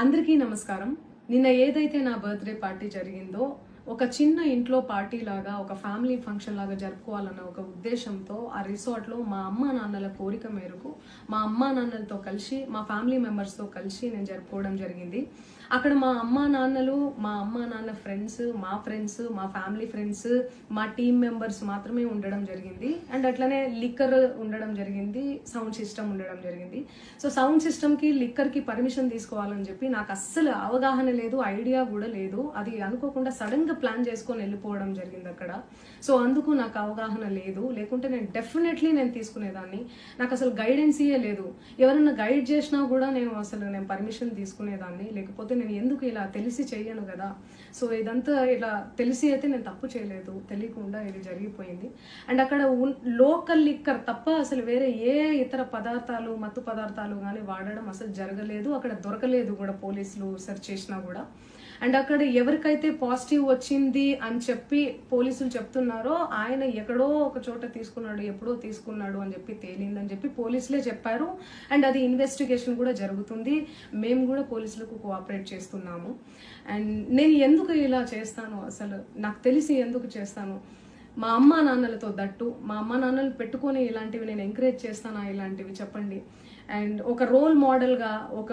అందరికీ నమస్కారం. నిన్న ఏదైతే నా బర్త్డే పార్టీ జరిగిందో ఒక చిన్న ఇంట్లో పార్టీ లాగా ఒక ఫ్యామిలీ ఫంక్షన్ లాగా జరుపుకోవాలన్న ఒక ఉద్దేశంతో ఆ రిసార్ట్ లో మా అమ్మా నాన్నల కోరిక మేరకు మా అమ్మా నాన్నలతో కలిసి మా ఫ్యామిలీ మెంబర్స్ తో కలిసి నేను జరుపుకోవడం జరిగింది. అక్కడ మా అమ్మా నాన్నలు, మా అమ్మా నాన్న ఫ్రెండ్స్, మా ఫ్యామిలీ ఫ్రెండ్స్, మా టీమ్ మెంబర్స్ మాత్రమే ఉండడం జరిగింది. అండ్ అట్లనే లిక్కర్ ఉండడం జరిగింది, సౌండ్ సిస్టమ్ ఉండడం జరిగింది. సో సౌండ్ సిస్టమ్ కి లిక్కర్ కి పర్మిషన్ తీసుకోవాలని చెప్పి నాకు అస్సలు అవగాహన లేదు, ఐడియా కూడా లేదు. అది అనుకోకుండా సడన్ గా ప్లాన్ చేసుకొని వెళ్ళిపోవడం జరిగింది అక్కడ. సో అందుకు నాకు అవగాహన లేదు, లేకుంటే నేను డెఫినెట్లీ తీసుకునేదాన్ని. నాకు అసలు గైడెన్సీయే లేదు. ఎవరైనా గైడ్ చేసినా కూడా నేను పర్మిషన్ తీసుకునేదాన్ని, లేకపోతే నేను ఎందుకు ఇలా తెలిసి చెయ్యను కదా. సో ఇదంతా ఇలా తెలిసి అయితే నేను తప్పు చేయలేదు, తెలియకుండా ఇది జరిగిపోయింది. అండ్ అక్కడ లోకల్ లిక్కర్ తప్ప అసలు వేరే ఏ ఇతర పదార్థాలు, మత్తు పదార్థాలు కానీ వాడడం అసలు జరగలేదు. అక్కడ దొరకలేదు కూడా, పోలీసులు సెర్చ్ చేసినా కూడా. అండ్ అక్కడ ఎవరికైతే పాజిటివ్ వచ్చింది అని చెప్పి పోలీసులు చెప్తున్నారో ఆయన ఎక్కడో ఒక చోట తీసుకున్నాడు, ఎప్పుడో తీసుకున్నాడు అని చెప్పి తేలిందని చెప్పి పోలీసులే చెప్పారు. అండ్ అది ఇన్వెస్టిగేషన్ కూడా జరుగుతుంది. మేము కూడా పోలీసులకు కోఆపరేట్ చేస్తున్నాము. అండ్ నేను ఎందుకు ఇలా చేస్తాను, అసలు నాకు తెలిసి ఎందుకు చేస్తాను, మా అమ్మా నాన్నలతో దట్టు మా అమ్మా నాన్నలు పెట్టుకొని ఇలాంటివి నేను ఎంకరేజ్ చేస్తానా, ఇలాంటివి చెప్పండి. అండ్ ఒక రోల్ మోడల్గా, ఒక